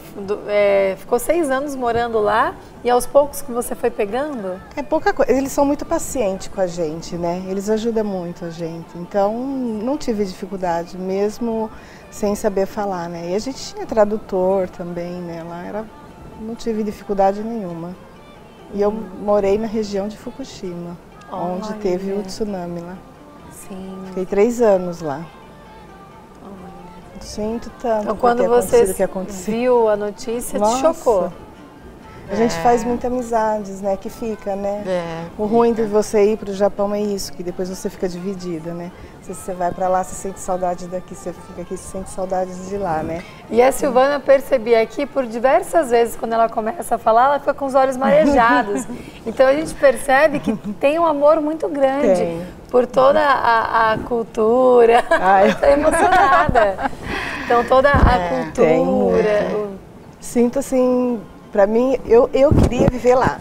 ficou 6 anos morando lá e aos poucos que você foi pegando? É pouca coisa, eles são muito pacientes com a gente, né? Eles ajudam muito a gente, então não tive dificuldade, mesmo sem saber falar, né? E a gente tinha tradutor também, né? Lá não tive dificuldade nenhuma. E eu morei na região de Fukushima, onde teve o tsunami lá. Sim. Fiquei 3 anos lá. Sinto tanto. Então, quando você viu a notícia, te chocou? A gente faz muitas amizades, né? Que fica, né? O ruim de você ir para o Japão é isso, que depois você fica dividida, né? Se você vai para lá, você sente saudade daqui, você fica aqui, você sente saudades de lá, né? E a Silvana percebia aqui por diversas vezes, quando ela começa a falar, ela fica com os olhos marejados. Então a gente percebe que tem um amor muito grande por toda a cultura. Estou emocionada. Então toda a cultura. Sinto assim, para mim, eu queria viver lá.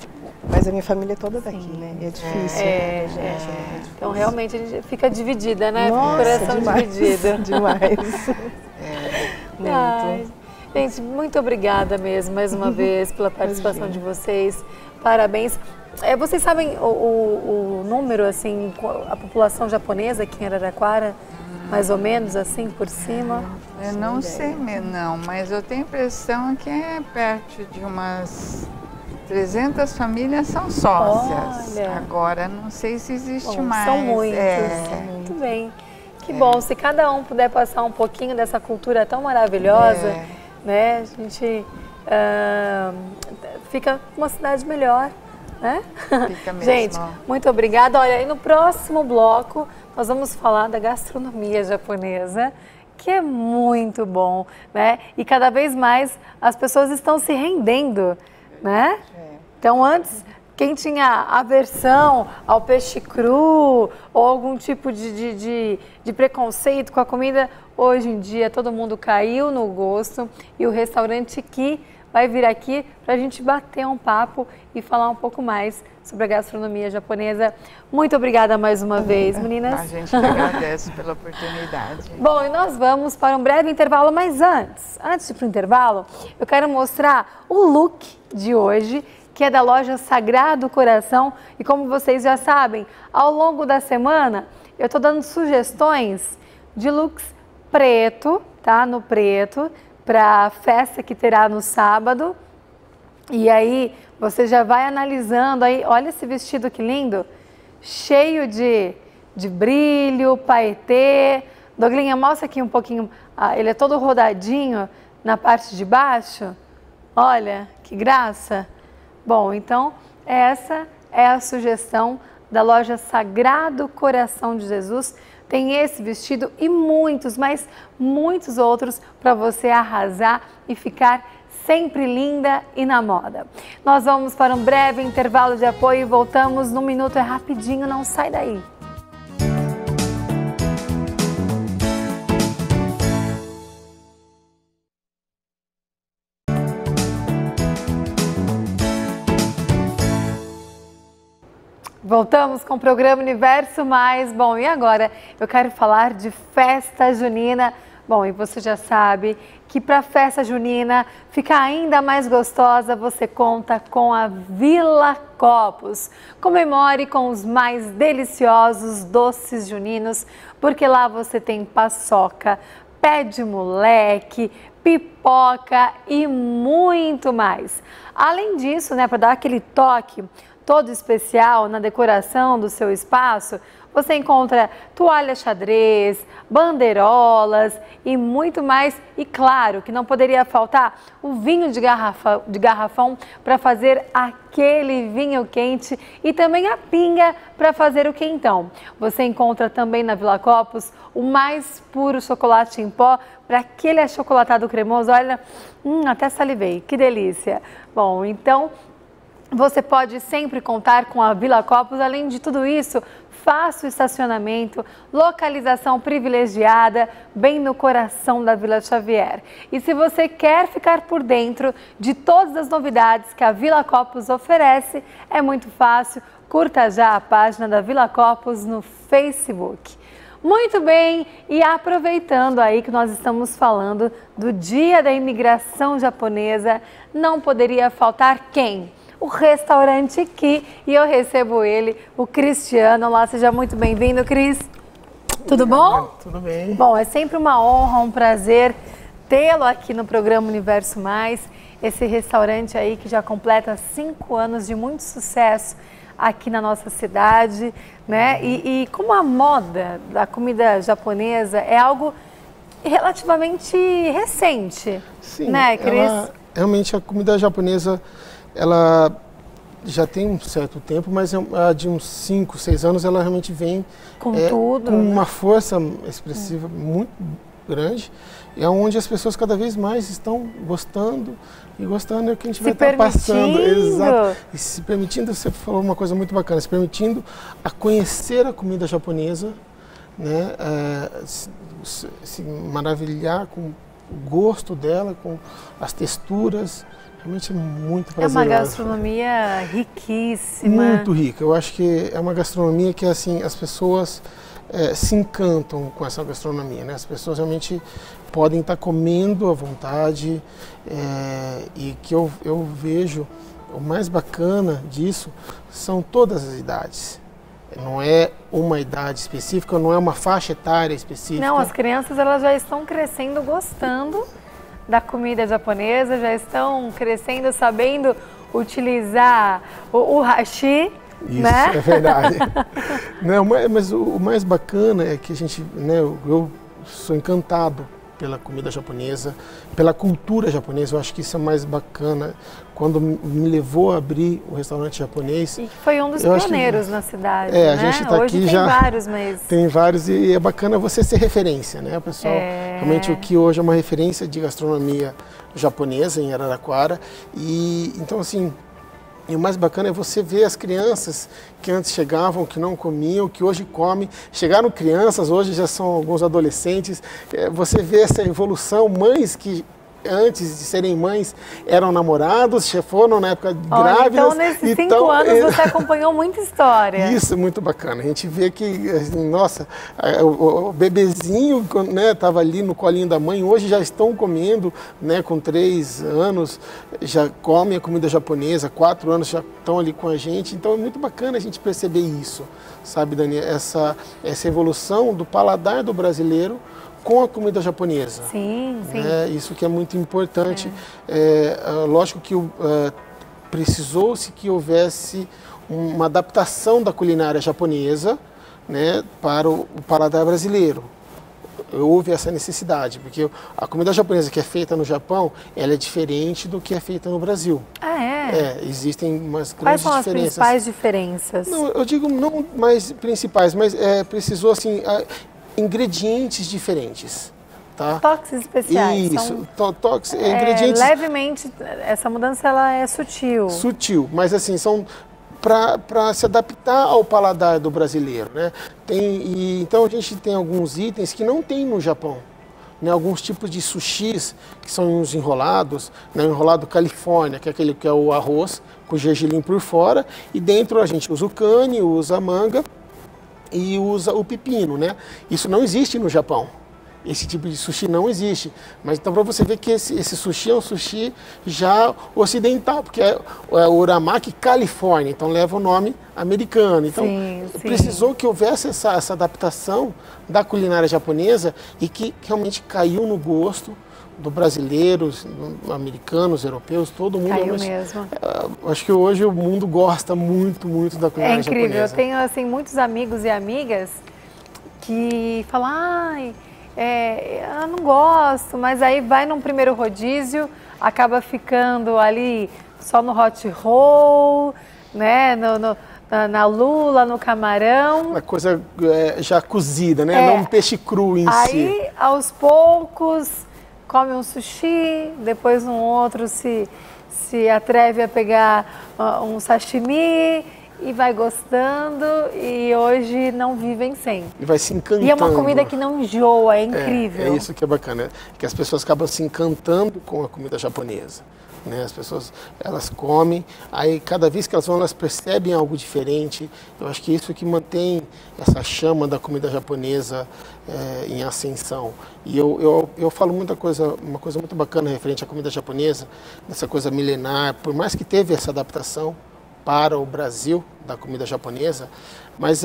Mas a minha família é toda daqui, né? É difícil. Gente. Então, realmente, a gente fica dividida, né? Nossa, coração dividido. Demais. Muito. Gente, muito obrigada mesmo, mais uma vez, pela participação de vocês. Parabéns. Vocês sabem o número, assim, a população japonesa aqui em Araraquara? Mais ou menos, assim, por cima? Eu não sei, não, mas eu tenho a impressão que é perto de umas 300 famílias são sócias. Olha. Agora, não sei se existe mais. São muitos. Muito bem. Que bom, se cada um puder passar um pouquinho dessa cultura tão maravilhosa, né? A gente fica uma cidade melhor, né? Fica mesmo. Gente, muito obrigada. Olha, e no próximo bloco nós vamos falar da gastronomia japonesa, que é muito bom, né? E cada vez mais as pessoas estão se rendendo, né? Então, antes, quem tinha aversão ao peixe cru ou algum tipo de preconceito com a comida, hoje em dia todo mundo caiu no gosto e o restaurante que vai vir aqui para a gente bater um papo e falar um pouco mais sobre a gastronomia japonesa. Muito obrigada mais uma vez, meninas. A gente que agradece pela oportunidade. Bom, e nós vamos para um breve intervalo, mas antes de ir para o intervalo, eu quero mostrar o look de hoje, que é da loja Sagrado Coração. E como vocês já sabem, ao longo da semana, eu estou dando sugestões de looks preto, tá? No preto, para a festa que terá no sábado. E aí, você já vai analisando aí, olha esse vestido que lindo, cheio de brilho, paetê. Douglinha, mostra aqui um pouquinho, ele é todo rodadinho na parte de baixo. Olha, que graça. Bom, então, essa é a sugestão da loja Sagrado Coração de Jesus. Tem esse vestido e muitos, mas muitos outros para você arrasar e ficar sempre linda e na moda. Nós vamos para um breve intervalo de apoio e voltamos num minuto, é rapidinho, não sai daí. Voltamos com o programa Universo Mais. Bom, e agora eu quero falar de festa junina. Bom, e você já sabe que para a festa junina ficar ainda mais gostosa, você conta com a Vila Copos. Comemore com os mais deliciosos doces juninos, porque lá você tem paçoca, pé de moleque, pipoca e muito mais. Além disso, né, para dar aquele toque todo especial na decoração do seu espaço, você encontra toalha xadrez, bandeirolas e muito mais. E claro que não poderia faltar o vinho de garrafão para fazer aquele vinho quente e também a pinga para fazer o quentão. Você encontra também na Vila Copos o mais puro chocolate em pó para aquele achocolatado cremoso. Olha, até salivei, que delícia. Bom, então você pode sempre contar com a Vila Copos. Além de tudo isso, fácil estacionamento, localização privilegiada, bem no coração da Vila Xavier. E se você quer ficar por dentro de todas as novidades que a Vila Copos oferece, é muito fácil, curta já a página da Vila Copos no Facebook. Muito bem, e aproveitando aí que nós estamos falando do Dia da Imigração Japonesa, não poderia faltar quem? O Restaurante Ki, e eu recebo ele, o Cristiano. Olá, seja muito bem-vindo, Cris. Tudo bom? Tudo bem. Bom, é sempre uma honra, um prazer tê-lo aqui no programa Universo Mais, esse restaurante aí que já completa 5 anos de muito sucesso aqui na nossa cidade, né? E como a moda da comida japonesa é algo relativamente recente, sim, né, Cris? Realmente a comida japonesa, ela já tem um certo tempo, mas de uns 5, 6 anos ela realmente vem com tudo, com uma força expressiva muito grande, e é onde as pessoas cada vez mais estão gostando, e gostando é o que a gente vai estar passando. Exato. E se permitindo, você falou uma coisa muito bacana, se permitindo a conhecer a comida japonesa, né, se maravilhar com o gosto dela, com as texturas. Realmente é muito prazeroso. É uma gastronomia riquíssima. Muito rica. Eu acho que é uma gastronomia que assim as pessoas se encantam com essa gastronomia, né? As pessoas realmente podem estar comendo à vontade, e que eu vejo o mais bacana disso são todas as idades. Não é uma idade específica, não é uma faixa etária específica. Não, as crianças elas já estão crescendo gostando da comida japonesa, já estão crescendo sabendo utilizar o hashi, isso, né? É verdade. Não, mas o mais bacana é que a gente, né, eu sou encantado pela comida japonesa, pela cultura japonesa. Eu acho que isso é mais bacana. Quando me levou a abrir o restaurante japonês. E foi um dos pioneiros na cidade, né? A gente está aqui tem já. Vários, mas... Tem vários, e é bacana você ser referência, né? O pessoal, realmente o que hoje é uma referência de gastronomia japonesa em Araraquara. E então, assim, e o mais bacana é você ver as crianças que antes chegavam, que não comiam, que hoje comem. Chegaram crianças, hoje já são alguns adolescentes. Você vê essa evolução, mães que antes de serem mães eram namorados, foram na época grávidas. Então, nesses 5 anos você acompanhou muita história. Isso é muito bacana. A gente vê que, assim, nossa, o bebezinho, né, estava ali no colinho da mãe, hoje já estão comendo, né, com 3 anos, já comem a comida japonesa, 4 anos já estão ali com a gente. Então é muito bacana a gente perceber isso, sabe, Dani? Essa evolução do paladar do brasileiro com a comida japonesa. Sim, sim. Isso que é muito importante. Lógico que precisou-se que houvesse uma adaptação da culinária japonesa, né, para o paladar brasileiro. Houve essa necessidade, porque a comida japonesa que é feita no Japão, ela é diferente do que é feita no Brasil. Ah, é? Existem umas grandes diferenças. Quais são as principais diferenças? Não, eu digo não mais principais, mas precisou, assim, ingredientes diferentes, tá? Toques especiais. Isso, toques, ingredientes... Levemente, essa mudança ela é sutil. Sutil, mas assim, são para se adaptar ao paladar do brasileiro, né? Então a gente tem alguns itens que não tem no Japão. né, alguns tipos de sushis, que são os enrolados, né, o enrolado Califórnia, que é aquele que é o arroz com gergelim por fora, e dentro a gente usa o cane, usa a manga e usa o pepino, né? Isso não existe no Japão. Esse tipo de sushi não existe. Mas então para você ver que esse sushi é um sushi já ocidental, porque é o Uramaki Califórnia, então leva o nome americano. Então precisou que houvesse essa adaptação da culinária japonesa e que realmente caiu no gosto do brasileiros, americanos, europeus, todo mundo. Caiu mesmo. Acho que hoje o mundo gosta muito, muito da culinária japonesa. É incrível. Eu tenho assim muitos amigos e amigas que falam, ai, eu não gosto, mas aí vai num primeiro rodízio, acaba ficando ali só no hot roll, né, na lula, no camarão. Uma coisa já cozida, né, não um peixe cru em si. Aí, aos poucos, come um sushi, depois um outro se atreve a pegar um sashimi, e vai gostando, e hoje não vivem sem. E vai se encantando. E é uma comida que não enjoa, é incrível. É isso que é bacana, que as pessoas acabam se encantando com a comida japonesa. Né? As pessoas, elas comem, aí cada vez que elas vão, elas percebem algo diferente. Eu acho que isso que mantém essa chama da comida japonesa em ascensão. E eu falo uma coisa muito bacana referente à comida japonesa, dessa coisa milenar, por mais que teve essa adaptação para o Brasil da comida japonesa, mas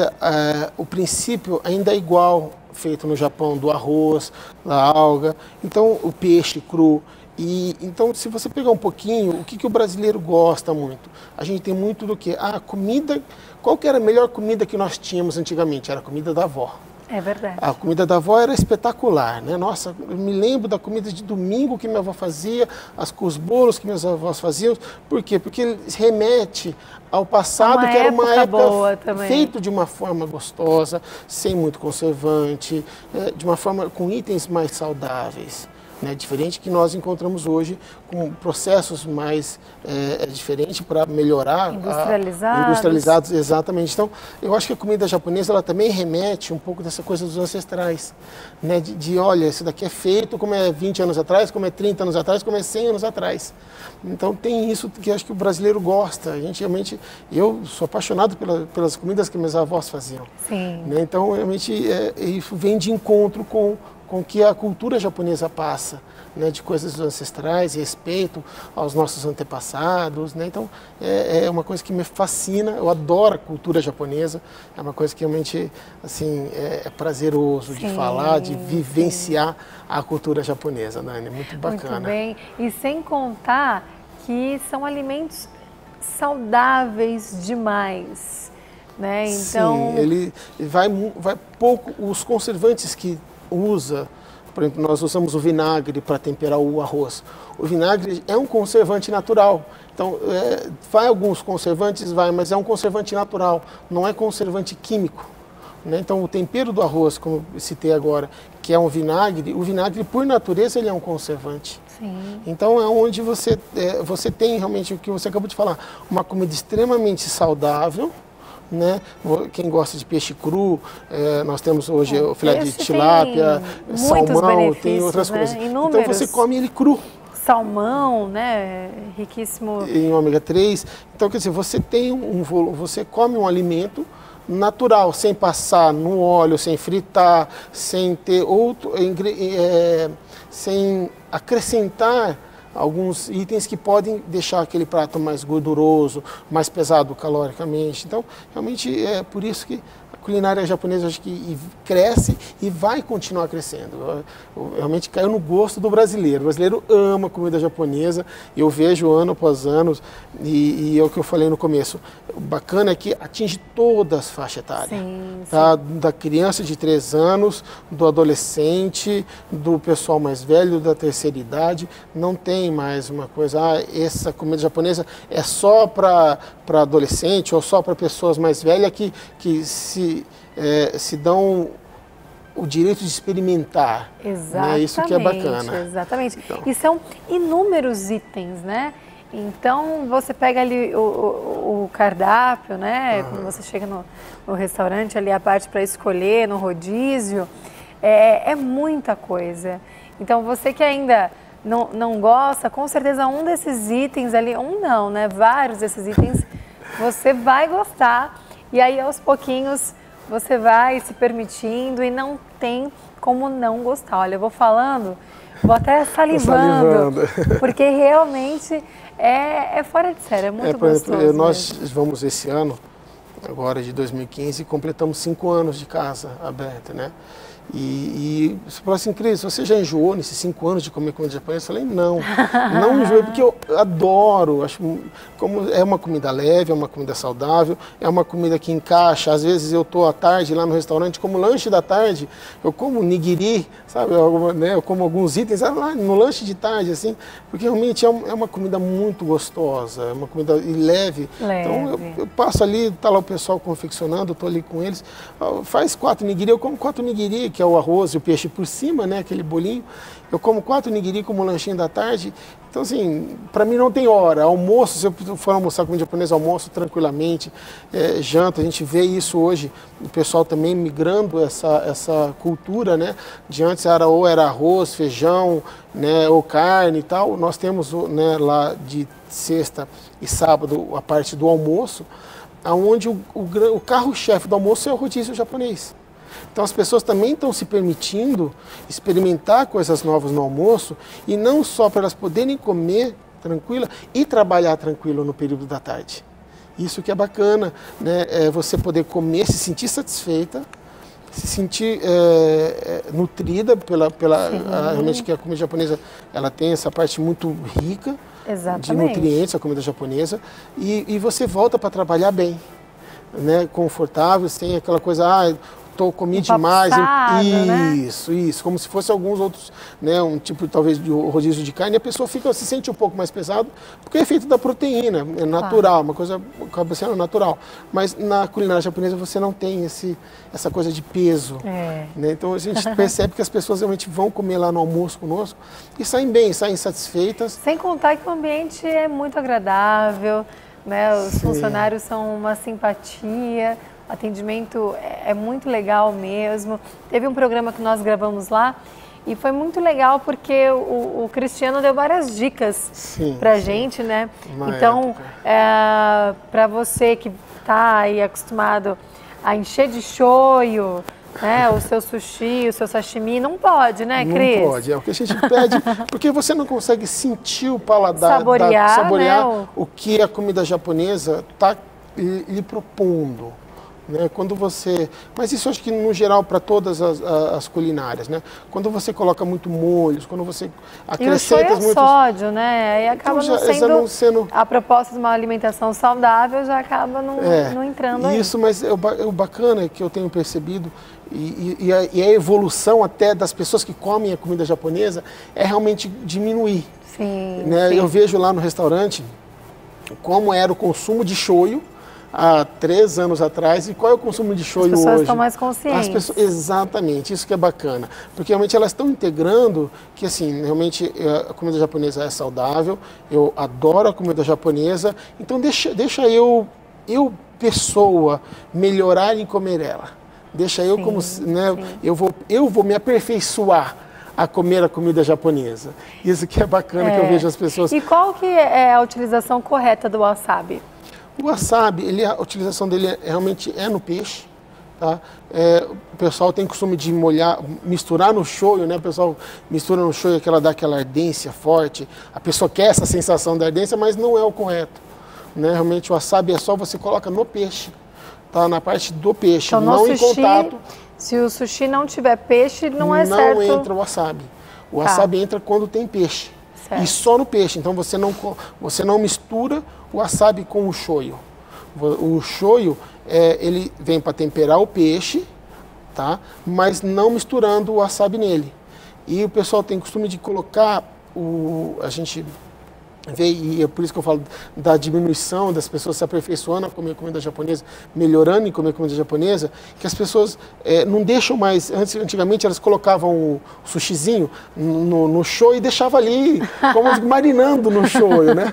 o princípio ainda é igual, feito no Japão, do arroz, da alga, então o peixe cru. E então, se você pegar um pouquinho, o que o brasileiro gosta muito? A gente tem muito do que? A comida, qual que era a melhor comida que nós tínhamos antigamente? Era a comida da avó. É verdade. A comida da avó era espetacular, né? Nossa, eu me lembro da comida de domingo que minha avó fazia, os bolos que meus avós faziam. Por quê? Porque ele remete ao passado, que era uma época feito de uma forma gostosa, sem muito conservante, de uma forma com itens mais saudáveis. Né, diferente que nós encontramos hoje com processos mais diferentes para melhorar. Industrializados, exatamente. Então, eu acho que a comida japonesa ela também remete um pouco dessa coisa dos ancestrais. Né, olha, isso daqui é feito como é 20 anos atrás, como é 30 anos atrás, como é 100 anos atrás. Então, tem isso que eu acho que o brasileiro gosta. A gente realmente, eu sou apaixonado pelas comidas que meus avós faziam. Sim. Né, então, realmente, isso vem de encontro com que a cultura japonesa passa, né, de coisas ancestrais, respeito aos nossos antepassados, né? Então é uma coisa que me fascina. Eu adoro a cultura japonesa. É uma coisa que realmente assim é prazeroso de falar, de vivenciar a cultura japonesa, Nani. Muito bacana. Muito bem. E sem contar que são alimentos saudáveis demais, né? Então sim, ele vai pouco os conservantes que usa, por exemplo, nós usamos o vinagre para temperar o arroz. O vinagre é um conservante natural. Então, vai alguns conservantes, mas é um conservante natural, não é conservante químico. Né? Então, o tempero do arroz, como eu citei agora, que é um vinagre, o vinagre, por natureza, ele é um conservante. Sim. Então, é onde você tem realmente o que você acabou de falar, uma comida extremamente saudável. Né? Quem gosta de peixe cru, nós temos hoje o filé de tilápia, salmão, tem outras coisas. Inúmeros. Então você come ele cru. Salmão, né? Riquíssimo em ômega 3. Então, quer dizer, você você come um alimento natural, sem passar no óleo, sem fritar, sem ter sem acrescentar alguns itens que podem deixar aquele prato mais gorduroso, mais pesado caloricamente. Então, realmente é por isso que a culinária japonesa acho que cresce e vai continuar crescendo. Realmente caiu no gosto do brasileiro. O brasileiro ama a comida japonesa, eu vejo ano após ano, e é o que eu falei no começo. O bacana é que atinge todas as faixas etárias. Sim, tá? Da criança de 3 anos, do adolescente, do pessoal mais velho, da terceira idade. Não tem mais uma coisa, essa comida japonesa é só para adolescente ou só para pessoas mais velhas que se dão o direito de experimentar. Exatamente. Né? Isso que é bacana. Exatamente. Então. E são inúmeros itens, né? Então, você pega ali o cardápio, né? Quando você chega no restaurante, ali a parte para escolher, no rodízio, é muita coisa. Então, você que ainda não gosta, com certeza um desses itens ali, um não, né? Vários desses itens, você vai gostar. E aí, aos pouquinhos, você vai se permitindo e não tem como não gostar. Olha, eu vou falando, vou até salivando. Porque realmente é fora de série, é muito gostoso. Nós vamos esse ano, agora de 2015, completamos 5 anos de casa aberta, né? E você falou assim, Cris, você já enjoou nesses 5 anos de comer comida japonesa? Eu falei, não enjoei, porque eu adoro, acho como é uma comida leve, é uma comida saudável, é uma comida que encaixa. Às vezes eu estou à tarde lá no restaurante, como lanche da tarde, eu como nigiri, sabe, eu como alguns itens lá no lanche de tarde, assim, porque realmente é uma comida muito gostosa, é uma comida leve. Então eu passo ali, tá lá o pessoal confeccionando, eu tô ali com eles, faz 4 nigiri, eu como 4 nigiri, que é o arroz e o peixe por cima, né, aquele bolinho. Eu como 4 nigiri como lanchinho da tarde. Então, assim, para mim não tem hora. Almoço, se eu for almoçar comida japonesa, almoço tranquilamente. Janta, a gente vê isso hoje, o pessoal também migrando essa cultura, né? De antes era arroz, feijão, né, ou carne e tal. Nós temos, né, lá de sexta e sábado a parte do almoço, onde o carro-chefe do almoço é o rodízio japonês. Então as pessoas também estão se permitindo experimentar coisas novas no almoço, e não só para elas poderem comer tranquila e trabalhar tranquilo no período da tarde. Isso que é bacana, né? É você poder comer, se sentir satisfeita, se sentir nutrida realmente, que a comida japonesa ela tem essa parte muito rica. Exatamente. De nutrientes, a comida japonesa, e você volta para trabalhar bem, né? Confortável, sem aquela coisa, comi demais. Né? Isso, como se fosse alguns outros, né, um tipo talvez de rodízio de carne, e a pessoa se sente um pouco mais pesado, porque é feito da proteína, é natural, uma coisa acaba sendo natural. Mas na culinária japonesa você não tem essa coisa de peso. Né? Então a gente percebe que as pessoas realmente vão comer lá no almoço conosco e saem bem, saem satisfeitas. Sem contar que o ambiente é muito agradável, né? Os funcionários são uma simpatia. O atendimento é muito legal mesmo. Teve um programa que nós gravamos lá e foi muito legal porque o Cristiano deu várias dicas pra gente, né? Então, para você que está aí acostumado a encher de shoyu, né, o seu sushi, o seu sashimi, não pode, né, Cris? Não pode, é o que a gente pede, porque você não consegue sentir o paladar, saborear né, o que a comida japonesa está lhe propondo. Né? Quando você, mas isso eu acho que no geral para todas as culinárias, né? Quando você coloca muito molhos, quando você acrescenta muito sódio, né? Aí acaba então, não sendo a proposta de uma alimentação saudável, já acaba não entrando aí. Isso, mas o bacana é que eu tenho percebido e a evolução até das pessoas que comem a comida japonesa é realmente diminuir. Sim, né? Eu vejo lá no restaurante como era o consumo de shoyu há 3 anos atrás, e qual é o consumo de shoyu hoje? As pessoas estão mais conscientes. Exatamente, isso que é bacana, porque realmente elas estão integrando que, assim, realmente a comida japonesa é saudável, eu adoro a comida japonesa, então deixa eu pessoa, melhorar em comer ela. Deixa eu como, né, eu vou me aperfeiçoar a comer a comida japonesa. Isso que é bacana, que eu vejo as pessoas... E qual que é a utilização correta do wasabi? O wasabi, a utilização dele realmente é no peixe. Tá? O pessoal tem costume de misturar no shoyu, né? O pessoal mistura no shoyu, que ela dá aquela ardência forte. A pessoa quer essa sensação da ardência, mas não é o correto. Né? Realmente o wasabi é só você coloca no peixe, tá? Na parte do peixe, então, não em contato. Se o sushi não tiver peixe, não é certo? Não entra o wasabi. O wasabi entra quando tem peixe. Certo. E só no peixe. Então você não mistura o wasabi com o shoyu. O shoyu, ele vem para temperar o peixe, tá? Mas não misturando o wasabi nele. E o pessoal tem costume de colocar, a gente e é por isso que eu falo da diminuição das pessoas se aperfeiçoando a comer comida japonesa, melhorando em comer comida japonesa, que as pessoas não deixam mais, antigamente elas colocavam o sushizinho no shoyu e deixavam ali, como marinando no shoyu, né?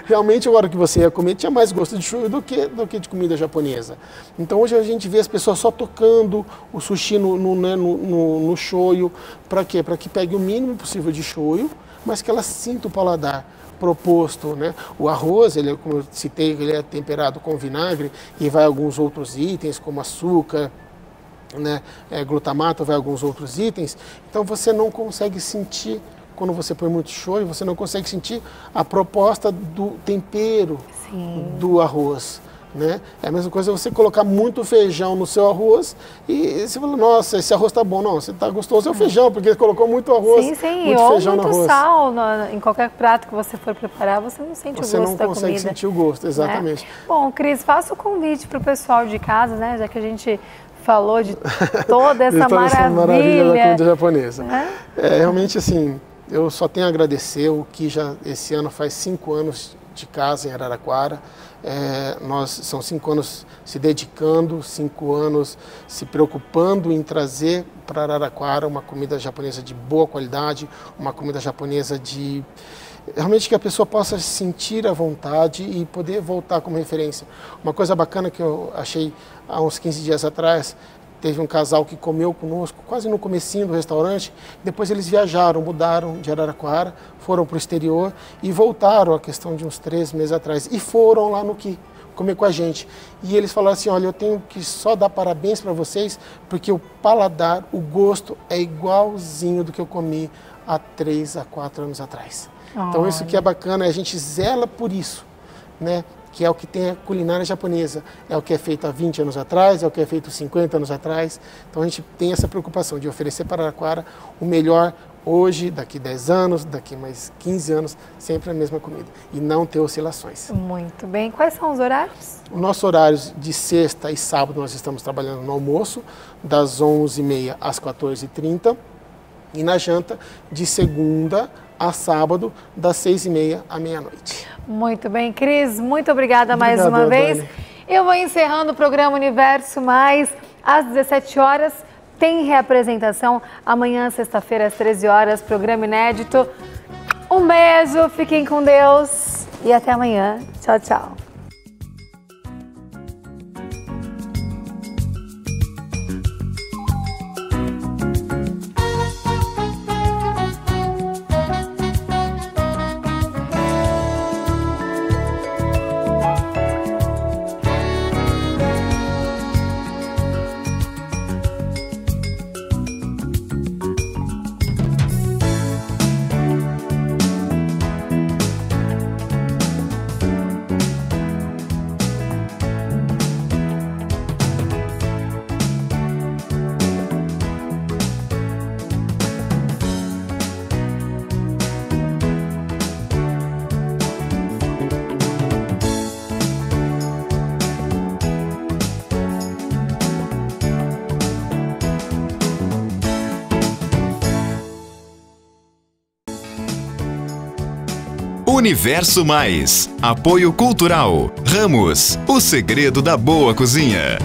Realmente agora que você ia comer tinha mais gosto de shoyu do que de comida japonesa. Então hoje a gente vê as pessoas só tocando o sushi no shoyu, para quê? Para que pegue o mínimo possível de shoyu, mas que ela sinta o paladar proposto, né? O arroz, ele, como eu citei, ele é temperado com vinagre e vai alguns outros itens, como açúcar, né? Glutamato, vai alguns outros itens. Então você não consegue sentir, quando você põe muito shoyu, você não consegue sentir a proposta do tempero do arroz. Né? É a mesma coisa você colocar muito feijão no seu arroz e você fala, nossa, esse arroz tá bom. Não, você tá gostoso é o feijão, porque colocou muito arroz, muito feijão no arroz. Muito sal em qualquer prato que você for preparar, você não sente o gosto da comida. Você não consegue sentir o gosto, exatamente. Né? Bom, Cris, faça o convite para o pessoal de casa, né? Já que a gente falou de toda essa maravilha da comida japonesa. Né? Realmente, assim, eu só tenho a agradecer o que já esse ano faz 5 anos de casa em Araraquara. São 5 anos se dedicando, 5 anos se preocupando em trazer para Araraquara uma comida japonesa de boa qualidade, uma comida japonesa de realmente que a pessoa possa sentir a vontade e poder voltar como referência. Uma coisa bacana que eu achei há uns 15 dias atrás, teve um casal que comeu conosco quase no comecinho do restaurante, depois eles viajaram, mudaram de Araraquara, foram para o exterior e voltaram a questão de uns 3 meses atrás e foram lá no Ki comer com a gente. E eles falaram assim, olha, eu tenho que só dar parabéns para vocês, porque o paladar, o gosto é igualzinho do que eu comi há 3 a 4 anos atrás. Então isso que é bacana, a gente zela por isso, né? Que é o que tem a culinária japonesa, é o que é feito há 20 anos atrás, é o que é feito 50 anos atrás. Então a gente tem essa preocupação de oferecer para Araraquara o melhor hoje, daqui 10 anos, daqui mais 15 anos, sempre a mesma comida e não ter oscilações. Muito bem. Quais são os horários? Os nossos horários de sexta e sábado nós estamos trabalhando no almoço, das 11h30 às 14h30 e na janta de segunda a sábado, das 6h30 à meia-noite. Muito bem, Cris, muito obrigada mais uma vez. Eu vou encerrando o programa Universo Mais, às 17 horas, tem reapresentação, amanhã, sexta-feira, às 13 horas, programa inédito. Um beijo, fiquem com Deus e até amanhã. Tchau, tchau. Universo Mais. Apoio Cultural. Ramos, o segredo da boa cozinha.